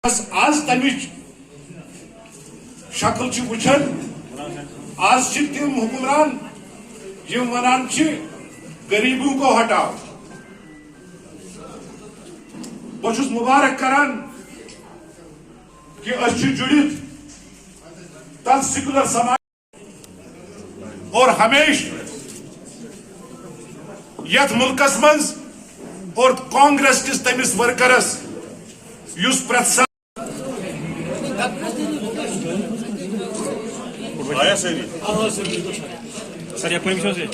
आज तमिच शक्ल वुचन आज तिम हुक्मरान यम वनान गरीबों को हटाओ। बहुत मुबारक करान कि जुड़ित तथ सेकुलर समाज और हमेशा यथ मुल्कस मज और कांग्रेस किस तमिस वर्करस युस प्रत आया सर या परमिशन से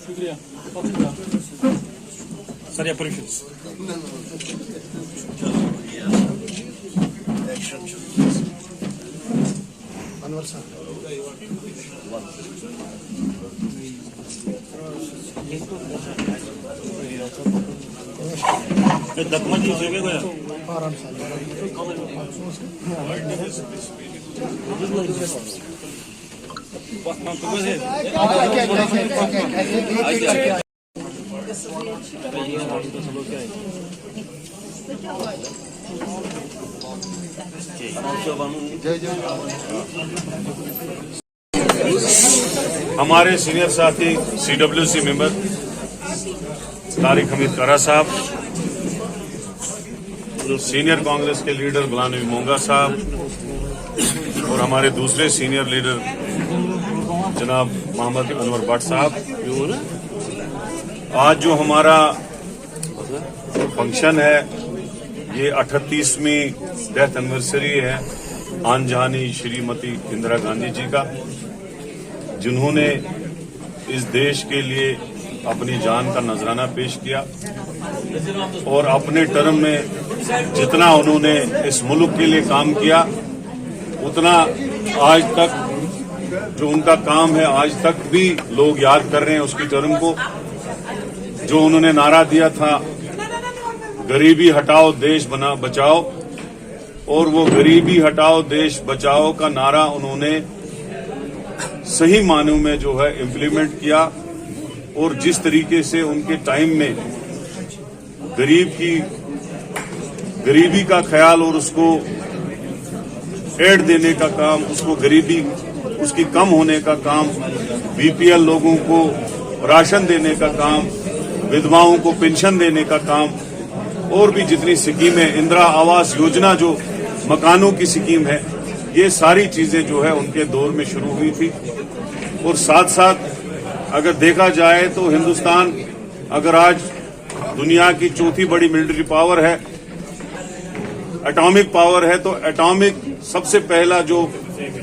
शुक्रिया सर या परमिशन अनवर साहब हमारे सीनियर साथी CWC मेंबर तारिक हमीद कारा साहब, सीनियर कांग्रेस के लीडर गुलाम नबी मोंगा साहब और हमारे दूसरे सीनियर लीडर जनाब मोहम्मद अनवर भट्ट साहब, आज जो हमारा फंक्शन है ये 38वीं डेथ एनिवर्सरी है आन जहानी श्रीमती इंदिरा गांधी जी का, जिन्होंने इस देश के लिए अपनी जान का नजराना पेश किया और अपने टर्म में जितना उन्होंने इस मुल्क के लिए काम किया उतना आज तक जो उनका काम है आज तक भी लोग याद कर रहे हैं उसकी टर्म को। जो उन्होंने नारा दिया था गरीबी हटाओ देश बना बचाओ, और वो गरीबी हटाओ देश बचाओ का नारा उन्होंने सही मानों में जो है इम्प्लीमेंट किया। और जिस तरीके से उनके टाइम में गरीबी का ख्याल और उसको एड देने का काम, उसको गरीबी उसकी कम होने का काम, BPL लोगों को राशन देने का काम, विधवाओं को पेंशन देने का काम और भी जितनी स्कीमें, इंदिरा आवास योजना जो मकानों की स्कीम है, ये सारी चीजें जो है उनके दौर में शुरू हुई थी। और साथ साथ अगर देखा जाए तो हिंदुस्तान अगर आज दुनिया की चौथी बड़ी मिलिट्री पावर है, एटॉमिक पावर है, तो एटॉमिक सबसे पहला जो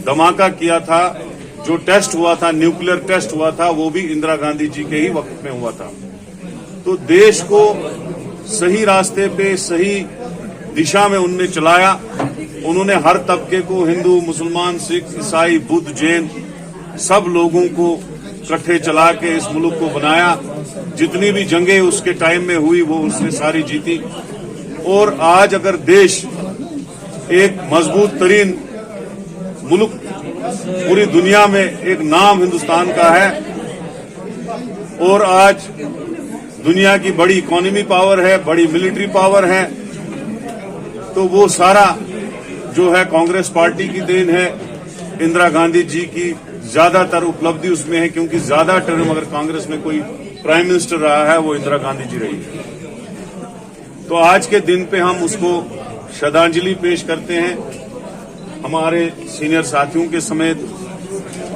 धमाका किया था, जो टेस्ट हुआ था, न्यूक्लियर टेस्ट हुआ था, वो भी इंदिरा गांधी जी के ही वक्त में हुआ था। तो देश को सही रास्ते पे सही दिशा में उनने चलाया। उन्होंने हर तबके को, हिंदू, मुसलमान, सिख, ईसाई, बुद्ध, जैन, सब लोगों को इकट्ठे चला के इस मुल्क को बनाया। जितनी भी जंगें उसके टाइम में हुई वो उसने सारी जीती। और आज अगर देश एक मजबूत तरीन मुल्क पूरी दुनिया में एक नाम हिंदुस्तान का है और आज दुनिया की बड़ी इकोनॉमी पावर है, बड़ी मिलिट्री पावर है, तो वो सारा जो है कांग्रेस पार्टी की देन है। इंदिरा गांधी जी की ज्यादातर उपलब्धि उसमें है, क्योंकि ज्यादा टर्म अगर कांग्रेस में कोई प्राइम मिनिस्टर रहा है वो इंदिरा गांधी जी रही है। तो आज के दिन पे हम उसको श्रद्धांजलि पेश करते हैं हमारे सीनियर साथियों के समेत।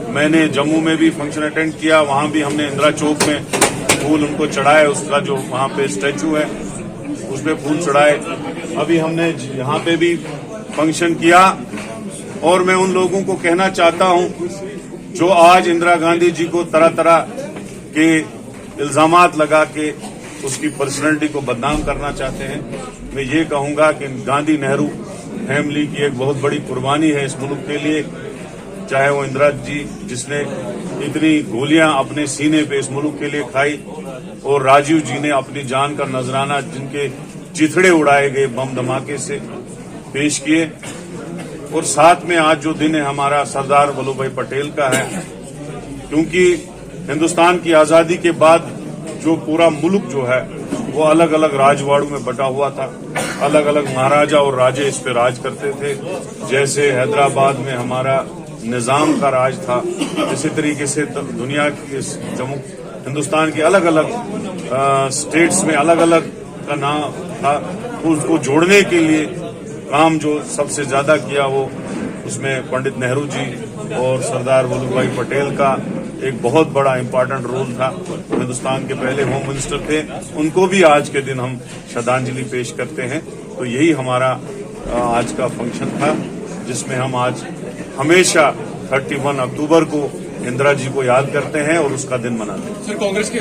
मैंने जम्मू में भी फंक्शन अटेंड किया, वहां भी हमने इंदिरा चौक में फूल उनको चढ़ाए, उसका जो वहां पे स्टैचू है उस पे फूल चढ़ाए। अभी हमने यहाँ पे भी फंक्शन किया और मैं उन लोगों को कहना चाहता हूं जो आज इंदिरा गांधी जी को तरह तरह के इल्जामात लगा के उसकी पर्सनैलिटी को बदनाम करना चाहते हैं। मैं ये कहूंगा कि गांधी नेहरू फैमिली की एक बहुत बड़ी कुर्बानी है इस मुल्क के लिए, चाहे वो इंदिरा जी जिसने इतनी गोलियां अपने सीने पे इस मुल्क के लिए खाई, और राजीव जी ने अपनी जान का नजराना जिनके चिथड़े उड़ाए गए बम धमाके से, पेश किए। और साथ में आज जो दिन है हमारा सरदार वल्लभ भाई पटेल का है, क्योंकि हिंदुस्तान की आजादी के बाद जो पूरा मुल्क जो है वो अलग अलग राजवाड़ों में बटा हुआ था, अलग अलग महाराजा और राजे इस पे राज करते थे। जैसे हैदराबाद में हमारा निजाम का राज था, इसी तरीके से दुनिया की हिंदुस्तान के अलग अलग स्टेट्स में अलग अलग का नाम था। तो उसको जोड़ने के लिए काम जो सबसे ज्यादा किया वो उसमें पंडित नेहरू जी और सरदार वल्लभ भाई पटेल का एक बहुत बड़ा इम्पोर्टेंट रोल था। हिंदुस्तान के पहले होम मिनिस्टर थे, उनको भी आज के दिन हम श्रद्धांजलि पेश करते हैं। तो यही हमारा आज का फंक्शन था, जिसमें हम आज हमेशा 31 अक्टूबर को इंदिरा जी को याद करते हैं और उसका दिन मनाते हैं। सर कांग्रेस के